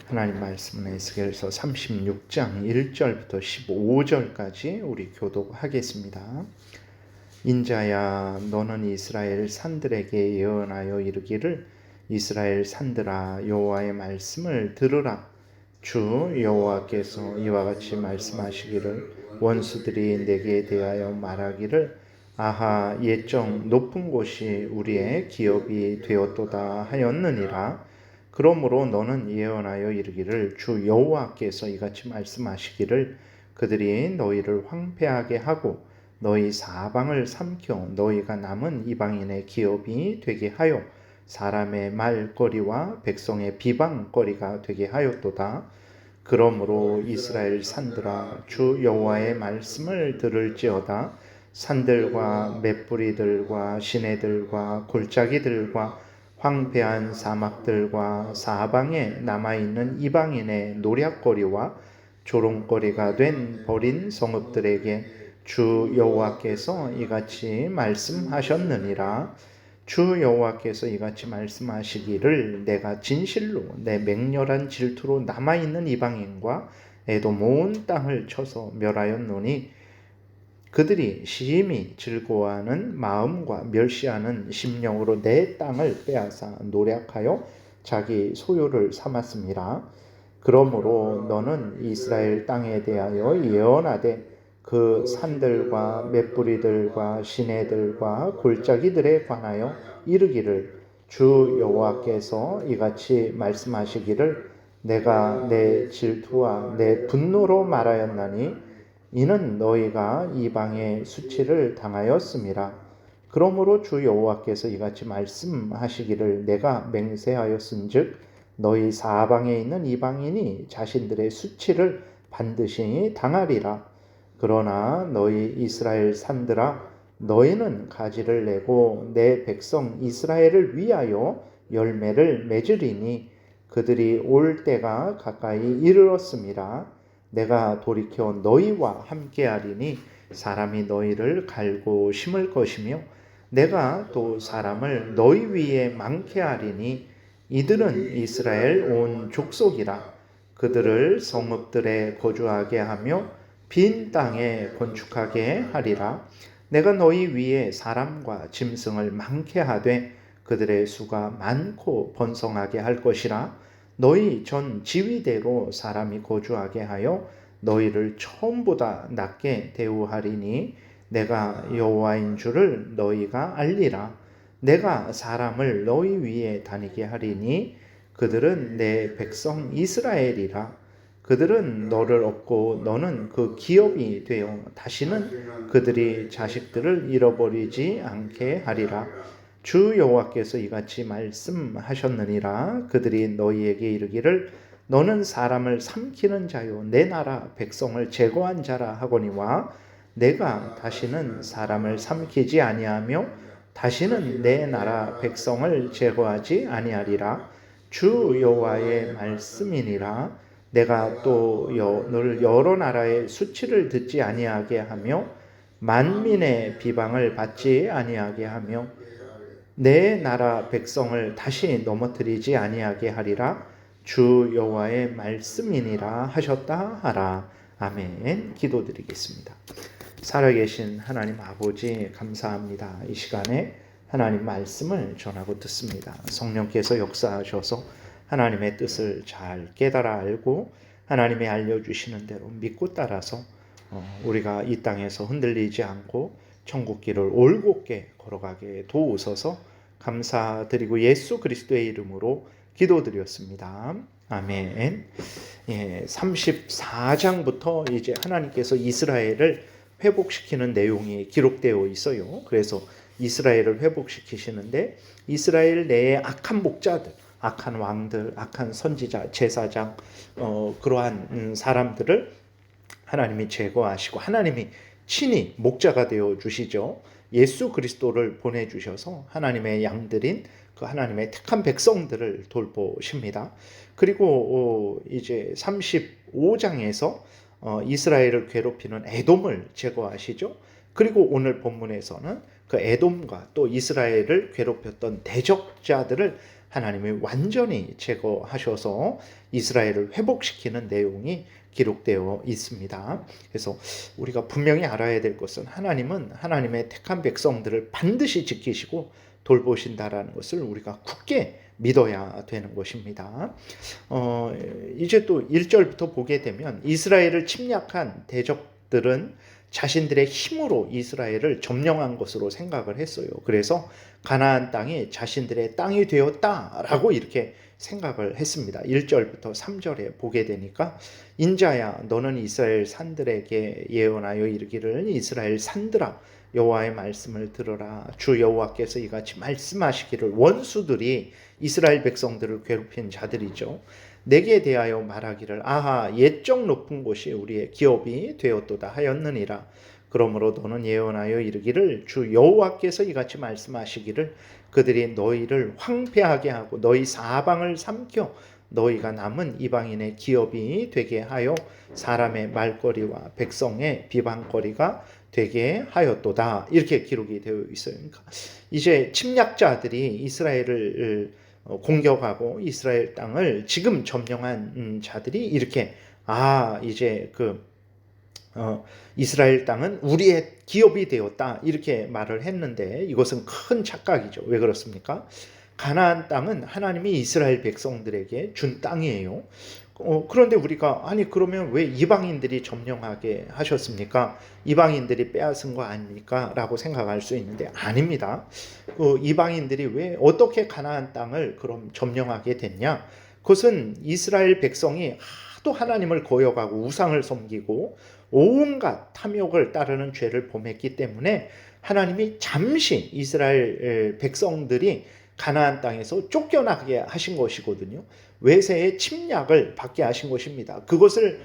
하나님 말씀은 에스겔서 36장 1절부터 15절까지 우리 교독하겠습니다. 인자야, 너는 이스라엘 산들에게 예언하여 이르기를, 이스라엘 산들아, 여호와의 말씀을 들으라. 주 여호와께서 이와 같이 말씀하시기를, 원수들이 내게 대하여 말하기를, 아하, 옛적 높은 곳이 우리의 기업이 되었도다 하였느니라. 그러므로 너는 예언하여 이르기를, 주 여호와께서 이같이 말씀하시기를, 그들이 너희를 황폐하게 하고 너희 사방을 삼켜 너희가 남은 이방인의 기업이 되게 하여 사람의 말거리와 백성의 비방거리가 되게 하였도다. 그러므로 이스라엘 산들아, 주 여호와의 말씀을 들을지어다. 산들과 맷뿌리들과 시내들과 골짜기들과 황폐한 사막들과 사방에 남아있는 이방인의 노략거리와 조롱거리가 된 버린 성읍들에게 주 여호와께서 이같이 말씀하셨느니라. 주 여호와께서 이같이 말씀하시기를, 내가 진실로 내 맹렬한 질투로 남아있는 이방인과 에돔 온 땅을 쳐서 멸하였노니 그들이 심히 즐거워하는 마음과 멸시하는 심령으로 내 땅을 빼앗아 노략하여 자기 소유를 삼았습니다. 그러므로 너는 이스라엘 땅에 대하여 예언하되, 그 산들과 맷뿌리들과 시내들과 골짜기들에 관하여 이르기를, 주 여호와께서 이같이 말씀하시기를, 내가 내 질투와 내 분노로 말하였나니 이는 너희가 이방의 수치를 당하였음이라. 그러므로 주 여호와께서 이같이 말씀하시기를, 내가 맹세하였은즉 너희 사방에 있는 이방인이 자신들의 수치를 반드시 당하리라. 그러나 너희 이스라엘 산들아, 너희는 가지를 내고 내 백성 이스라엘을 위하여 열매를 맺으리니 그들이 올 때가 가까이 이르렀음이라. 내가 돌이켜 너희와 함께하리니 사람이 너희를 갈고 심을 것이며 내가 또 사람을 너희 위에 많게 하리니 이들은 이스라엘 온 족속이라. 그들을 성읍들에 거주하게 하며 빈 땅에 건축하게 하리라. 내가 너희 위에 사람과 짐승을 많게 하되 그들의 수가 많고 번성하게 할 것이라. 너희 전 지위대로 사람이 거주하게 하여 너희를 처음보다 낮게 대우하리니 내가 여호와인 줄을 너희가 알리라. 내가 사람을 너희 위에 다니게 하리니 그들은 내 백성 이스라엘이라. 그들은 너를 얻고 너는 그 기업이 되어 다시는 그들이 자식들을 잃어버리지 않게 하리라. 주 여호와께서 이같이 말씀하셨느니라. 그들이 너희에게 이르기를, 너는 사람을 삼키는 자요 내 나라 백성을 제거한 자라 하거니와 내가 다시는 사람을 삼키지 아니하며 다시는 내 나라 백성을 제거하지 아니하리라. 주 여호와의 말씀이니라. 내가 또 너를 여러 나라의 수치를 듣지 아니하게 하며 만민의 비방을 받지 아니하게 하며 내 나라 백성을 다시 넘어뜨리지 아니하게 하리라. 주 여호와의 말씀이니라 하셨다 하라. 아멘. 기도드리겠습니다. 살아계신 하나님 아버지, 감사합니다. 이 시간에 하나님 말씀을 전하고 듣습니다. 성령께서 역사하셔서 하나님의 뜻을 잘 깨달아 알고 하나님이 알려주시는 대로 믿고 따라서 우리가 이 땅에서 흔들리지 않고 천국길을 올곧게 걸어가게 도우소서. 감사드리고 예수 그리스도의 이름으로 기도드렸습니다. 아멘. 34장부터 이제 하나님께서 이스라엘을 회복시키는 내용이 기록되어 있어요. 그래서 이스라엘을 회복시키시는데 이스라엘 내에 악한 목자들, 악한 왕들, 악한 선지자, 제사장, 그러한 사람들을 하나님이 제거하시고 하나님이 친히 목자가 되어 주시죠. 예수 그리스도를 보내주셔서 하나님의 양들인 그 하나님의 택한 백성들을 돌보십니다. 그리고 이제 35장에서 이스라엘을 괴롭히는 에돔을 제거하시죠. 그리고 오늘 본문에서는 그 에돔과 또 이스라엘을 괴롭혔던 대적자들을 하나님이 완전히 제거하셔서 이스라엘을 회복시키는 내용이 기록되어 있습니다. 그래서 우리가 분명히 알아야 될 것은 하나님은 하나님의 택한 백성들을 반드시 지키시고 돌보신다라는 것을 우리가 굳게 믿어야 되는 것입니다. 이제 또 1절부터 보게 되면 이스라엘을 침략한 대적들은 자신들의 힘으로 이스라엘을 점령한 것으로 생각을 했어요. 그래서 가나안 땅이 자신들의 땅이 되었다라고 이렇게 생각을 했습니다. 1절부터 3절에 보게 되니까 인자야 너는 이스라엘 산들에게 예언하여 이르기를 이스라엘 산들아 여호와의 말씀을 들으라. 주 여호와께서 이같이 말씀하시기를 원수들이 이스라엘 백성들을 괴롭힌 자들이죠. 내게 대하여 말하기를 아하 옛적 높은 곳이 우리의 기업이 되었도다 하였느니라. 그러므로 너는 예언하여 이르기를 주 여호와께서 이같이 말씀하시기를 그들이 너희를 황폐하게 하고 너희 사방을 삼켜 너희가 남은 이방인의 기업이 되게 하여 사람의 말거리와 백성의 비방거리가 되게 하였도다. 이렇게 기록이 되어 있어요. 그러니까 이제 침략자들이 이스라엘을 공격하고 이스라엘 땅을 지금 점령한 자들이 이렇게 이제 이스라엘 땅은 우리의 기업이 되었다 이렇게 말을 했는데 이것은 큰 착각이죠. 왜 그렇습니까? 가나안 땅은 하나님이 이스라엘 백성들에게 준 땅이에요. 그런데 우리가 그러면 왜 이방인들이 점령하게 하셨습니까? 이방인들이 빼앗은 거 아닙니까? 라고 생각할 수 있는데 아닙니다. 이방인들이 왜 어떻게 가나안 땅을 그럼 점령하게 됐냐? 그것은 이스라엘 백성이 하도 하나님을 거역하고 우상을 섬기고 온갖 탐욕을 따르는 죄를 범했기 때문에 하나님이 잠시 이스라엘 백성들이 가나안 땅에서 쫓겨나게 하신 것이거든요. 외세의 침략을 받게 하신 것입니다. 그것을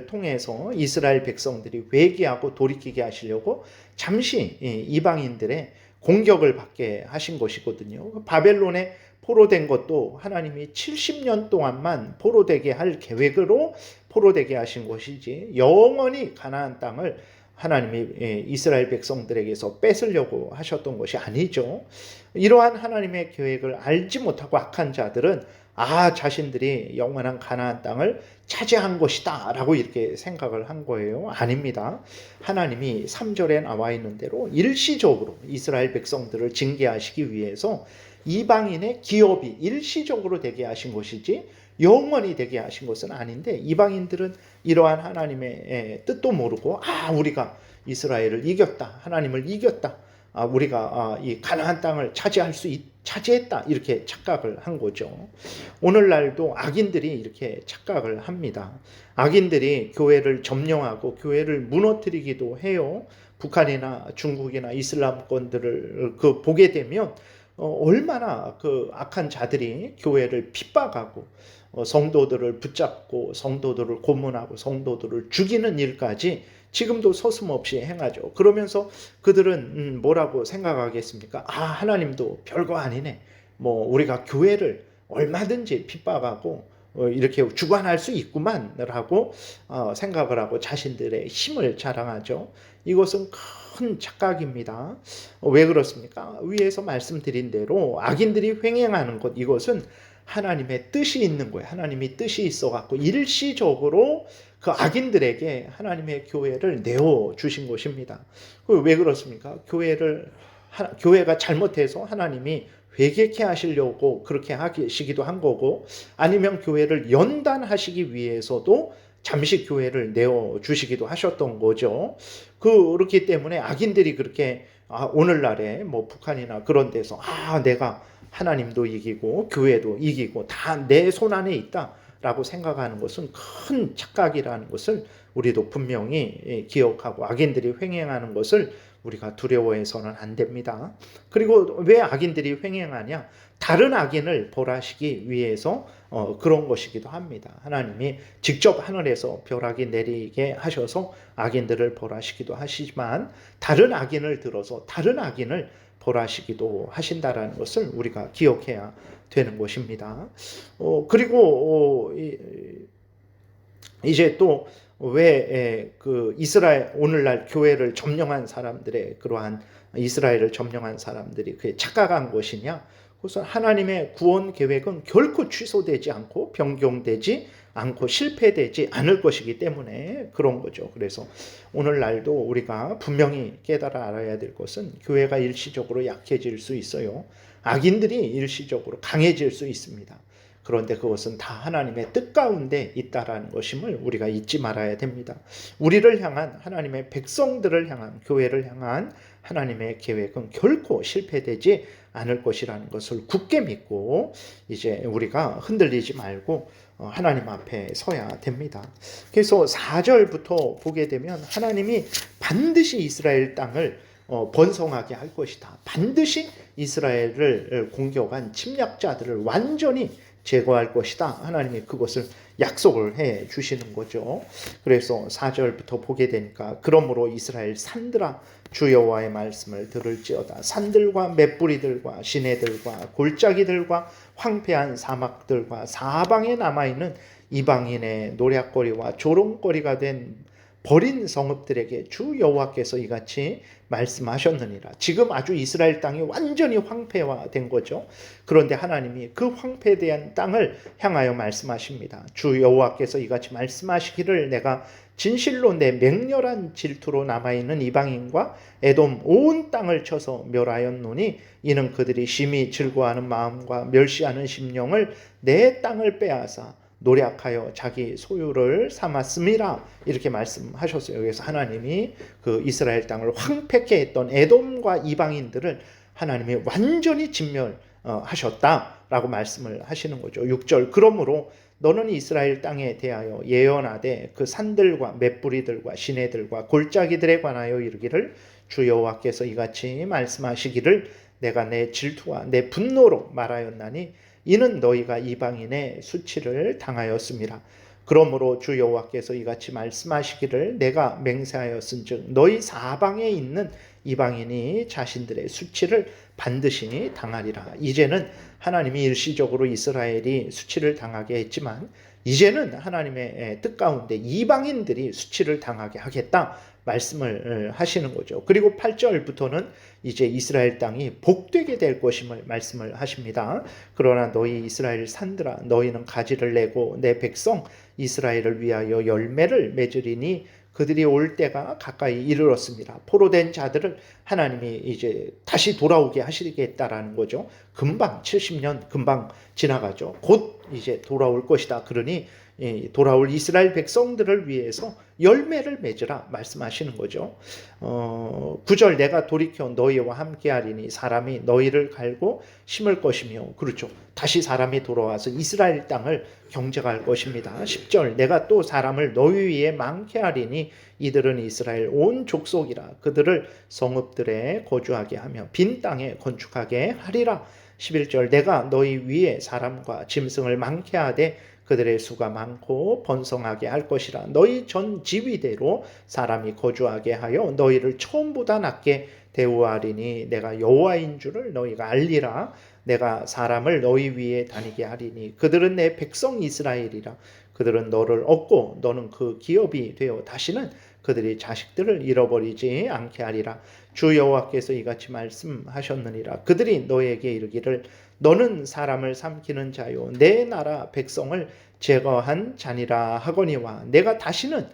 통해서 이스라엘 백성들이 회개하고 돌이키게 하시려고 잠시 이방인들의 공격을 받게 하신 것이거든요. 바벨론에 포로된 것도 하나님이 70년 동안만 포로되게 할 계획으로 포로되게 하신 것이지 영원히 가나안 땅을 하나님이 이스라엘 백성들에게서 뺏으려고 하셨던 것이 아니죠. 이러한 하나님의 계획을 알지 못하고 악한 자들은 자신들이 영원한 가나안 땅을 차지한 것이다 라고 이렇게 생각을 한 거예요. 아닙니다. 하나님이 3절에 나와 있는 대로 일시적으로 이스라엘 백성들을 징계하시기 위해서 이방인의 기업이 일시적으로 되게 하신 것이지 영원히 되게 하신 것은 아닌데 이방인들은 이러한 하나님의 뜻도 모르고 우리가 이스라엘을 이겼다. 하나님을 이겼다. 우리가 이 가나안 땅을 차지했다. 이렇게 착각을 한 거죠. 오늘날도 악인들이 이렇게 착각을 합니다. 악인들이 교회를 점령하고 교회를 무너뜨리기도 해요. 북한이나 중국이나 이슬람권들을 보게 되면 얼마나 악한 자들이 교회를 핍박하고 성도들을 붙잡고 성도들을 고문하고 성도들을 죽이는 일까지 지금도 서슴없이 행하죠. 그러면서 그들은 뭐라고 생각하겠습니까? 하나님도 별거 아니네. 우리가 교회를 얼마든지 핍박하고 이렇게 주관할 수 있구만 라고 생각을 하고 자신들의 힘을 자랑하죠. 이것은 큰 착각입니다. 왜 그렇습니까? 위에서 말씀드린 대로 악인들이 횡행하는 것 이것은 하나님의 뜻이 있는 거예요. 하나님이 뜻이 있어갖고 일시적으로 그 악인들에게 하나님의 교회를 내어주신 것입니다. 왜 그렇습니까? 교회가 잘못해서 하나님이 회개케 하시려고 그렇게 하시기도 한 거고 아니면 교회를 연단하시기 위해서도 잠시 교회를 내어주시기도 하셨던 거죠. 그렇기 때문에 악인들이 그렇게 오늘날에 북한이나 그런 데서 내가 하나님도 이기고 교회도 이기고 다 내 손 안에 있다라고 생각하는 것은 큰 착각이라는 것을 우리도 분명히 기억하고 악인들이 횡행하는 것을 우리가 두려워해서는 안 됩니다. 그리고 왜 악인들이 횡행하냐? 다른 악인을 벌하시기 위해서 그런 것이기도 합니다. 하나님이 직접 하늘에서 벼락이 내리게 하셔서 악인들을 벌하시기도 하시지만 다른 악인을 들어서 다른 악인을 벌하시기도 하신다라는 것을 우리가 기억해야 되는 것입니다. 그리고 이제 또 왜 이스라엘 오늘날 교회를 점령한 사람들의 그러한 이스라엘을 점령한 사람들이 그게 착각한 것이냐? 그것은 하나님의 구원 계획은 결코 취소되지 않고 변경되지 않고 실패되지 않을 것이기 때문에 그런 거죠. 그래서 오늘날도 우리가 분명히 깨달아 알아야 될 것은 교회가 일시적으로 약해질 수 있어요. 악인들이 일시적으로 강해질 수 있습니다. 그런데 그것은 다 하나님의 뜻 가운데 있다라는 것임을 우리가 잊지 말아야 됩니다. 우리를 향한 하나님의 백성들을 향한 교회를 향한 하나님의 계획은 결코 실패되지 않을 것이라는 것을 굳게 믿고 이제 우리가 흔들리지 말고 하나님 앞에 서야 됩니다. 그래서 4절부터 보게 되면 하나님이 반드시 이스라엘 땅을 번성하게 할 것이다. 반드시 이스라엘을 공격한 침략자들을 완전히 제거할 것이다. 하나님이 그것을 약속을 해 주시는 거죠. 그래서 4절부터 보게 되니까 그러므로 이스라엘 산들아 주 여호와의 말씀을 들을지어다. 산들과 맷뿌리들과 시내들과 골짜기들과 황폐한 사막들과 사방에 남아있는 이방인의 노략거리와 조롱거리가 된 버린 성읍들에게 주 여호와께서 이같이 말씀하셨느니라. 지금 아주 이스라엘 땅이 완전히 황폐화된 거죠. 그런데 하나님이 그 황폐된 땅을 향하여 말씀하십니다. 주 여호와께서 이같이 말씀하시기를 내가 진실로 내 맹렬한 질투로 남아있는 이방인과 에돔 온 땅을 쳐서 멸하였노니 이는 그들이 심히 즐거워하는 마음과 멸시하는 심령을 내 땅을 빼앗아 노략하여 자기 소유를 삼았음이라 이렇게 말씀하셨어요. 그래서 하나님이 그 이스라엘 땅을 황폐케 했던 에돔과 이방인들을 하나님이 완전히 진멸하셨다라고 말씀을 하시는 거죠. 6절 그러므로 너는 이스라엘 땅에 대하여 예언하되 그 산들과 맷뿌리들과 시내들과 골짜기들에 관하여 이르기를 주 여호와께서 이같이 말씀하시기를 내가 내 질투와 내 분노로 말하였나니 이는 너희가 이방인의 수치를 당하였음이라. 그러므로 주 여호와께서 이같이 말씀하시기를 내가 맹세하였은즉 너희 사방에 있는 이방인이 자신들의 수치를 반드시 당하리라. 이제는 하나님이 일시적으로 이스라엘이 수치를 당하게 했지만 이제는 하나님의 뜻 가운데 이방인들이 수치를 당하게 하겠다 말씀을 하시는 거죠. 그리고 8절부터는 이제 이스라엘 땅이 복되게 될 것임을 말씀을 하십니다. 그러나 너희 이스라엘 산들아 너희는 가지를 내고 내 백성 이스라엘을 위하여 열매를 맺으리니 그들이 올 때가 가까이 이르렀습니다. 포로된 자들을 하나님이 이제 다시 돌아오게 하시겠다라는 거죠. 금방 70년 금방 지나가죠. 곧 이제 돌아올 것이다. 그러니 돌아올 이스라엘 백성들을 위해서 열매를 맺으라 말씀하시는 거죠. 9절 내가 돌이켜 너희와 함께하리니 사람이 너희를 갈고 심을 것이며 그렇죠. 다시 사람이 돌아와서 이스라엘 땅을 경작할 것입니다. 10절 내가 또 사람을 너희 위에 많게 하리니 이들은 이스라엘 온 족속이라 그들을 성읍들에 거주하게 하며 빈 땅에 건축하게 하리라. 11절 내가 너희 위에 사람과 짐승을 많게 하되 그들의 수가 많고 번성하게 할 것이라. 너희 전 지위대로 사람이 거주하게 하여 너희를 처음보다 낮게 대우하리니 내가 여호와인 줄을 너희가 알리라. 내가 사람을 너희 위에 다니게 하리니 그들은 내 백성 이스라엘이라. 그들은 너를 얻고 너는 그 기업이 되어 다시는 그들이 자식들을 잃어버리지 않게 하리라. 주 여호와께서 이같이 말씀하셨느니라. 그들이 너에게 이르기를 너는 사람을 삼키는 자요 내 나라 백성을 제거한 자니라 하거니와 내가 다시는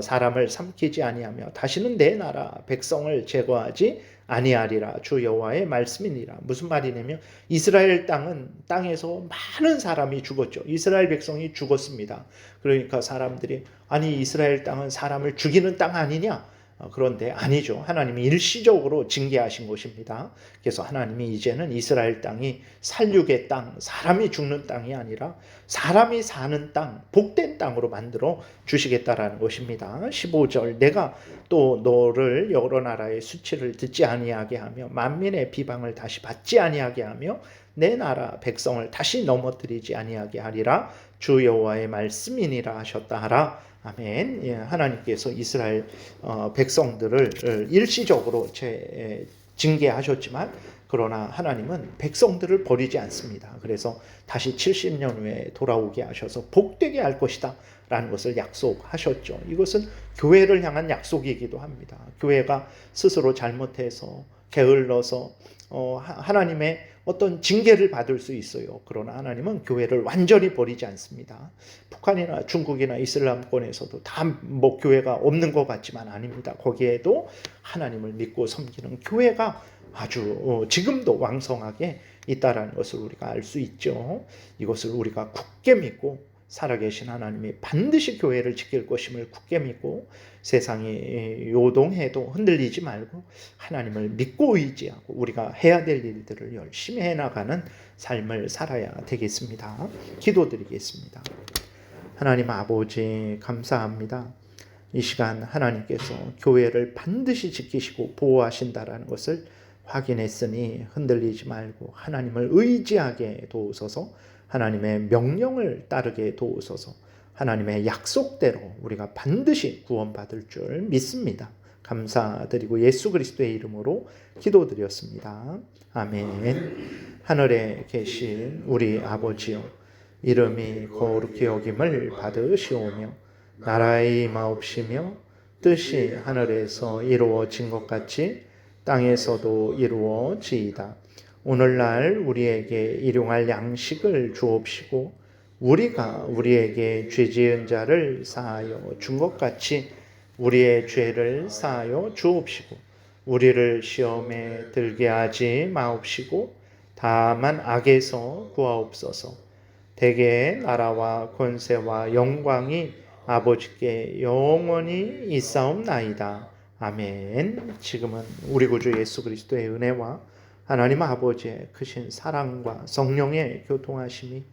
사람을 삼키지 아니하며 다시는 내 나라 백성을 제거하지 아니하리라. 주 여호와의 말씀이니라. 무슨 말이냐면 이스라엘 땅에서 많은 사람이 죽었죠. 이스라엘 백성이 죽었습니다. 그러니까 사람들이 아니 이스라엘 땅은 사람을 죽이는 땅 아니냐? 그런데 아니죠. 하나님이 일시적으로 징계하신 것입니다. 그래서 하나님이 이제는 이스라엘 땅이 살육의 땅, 사람이 죽는 땅이 아니라 사람이 사는 땅, 복된 땅으로 만들어 주시겠다라는 것입니다. 15절 내가 또 너를 여러 나라의 수치를 듣지 아니하게 하며 만민의 비방을 다시 받지 아니하게 하며 내 나라 백성을 다시 넘어뜨리지 아니하게 하리라. 주 여호와의 말씀이니라 하셨다 하라. 아멘. 예, 하나님께서 이스라엘 백성들을 일시적으로 징계하셨지만 그러나 하나님은 백성들을 버리지 않습니다. 그래서 다시 70년 후에 돌아오게 하셔서 복되게 할 것이다 라는 것을 약속하셨죠. 이것은 교회를 향한 약속이기도 합니다. 교회가 스스로 잘못해서 게을러서 하나님의 어떤 징계를 받을 수 있어요. 그러나 하나님은 교회를 완전히 버리지 않습니다. 북한이나 중국이나 이슬람권에서도 다 뭐 교회가 없는 것 같지만 아닙니다. 거기에도 하나님을 믿고 섬기는 교회가 아주 지금도 왕성하게 있다라는 것을 우리가 알 수 있죠. 이것을 우리가 굳게 믿고 살아계신 하나님이 반드시 교회를 지킬 것임을 굳게 믿고 세상이 요동해도 흔들리지 말고 하나님을 믿고 의지하고 우리가 해야 될 일들을 열심히 해나가는 삶을 살아야 되겠습니다. 기도드리겠습니다. 하나님 아버지 감사합니다. 이 시간 하나님께서 교회를 반드시 지키시고 보호하신다라는 것을 확인했으니 흔들리지 말고 하나님을 의지하게 도우소서. 하나님의 명령을 따르게 도우소서. 하나님의 약속대로 우리가 반드시 구원받을 줄 믿습니다. 감사드리고 예수 그리스도의 이름으로 기도드렸습니다. 아멘. 하늘에 계신 우리 아버지요, 이름이 거룩히 여김을 받으시오며 나라의 임하옵시며 뜻이 하늘에서 이루어진 것 같이 땅에서도 이루어지이다. 오늘날 우리에게 일용할 양식을 주옵시고 우리가 우리에게 죄 지은 자를 사하여 준 것 같이 우리의 죄를 사하여 주옵시고 우리를 시험에 들게 하지 마옵시고 다만 악에서 구하옵소서. 대개의 나라와 권세와 영광이 아버지께 영원히 있사옵나이다. 아멘. 지금은 우리 구주 예수 그리스도의 은혜와 하나님 아버지의 크신 사랑과 성령의 교통하심이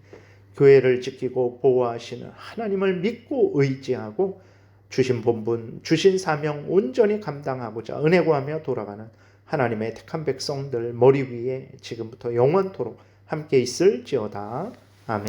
교회를 지키고 보호하시는 하나님을 믿고 의지하고 주신 본분, 주신 사명 온전히 감당하고자 은혜 구하며 돌아가는 하나님의 택한 백성들 머리 위에 지금부터 영원토록 함께 있을지어다. 아멘.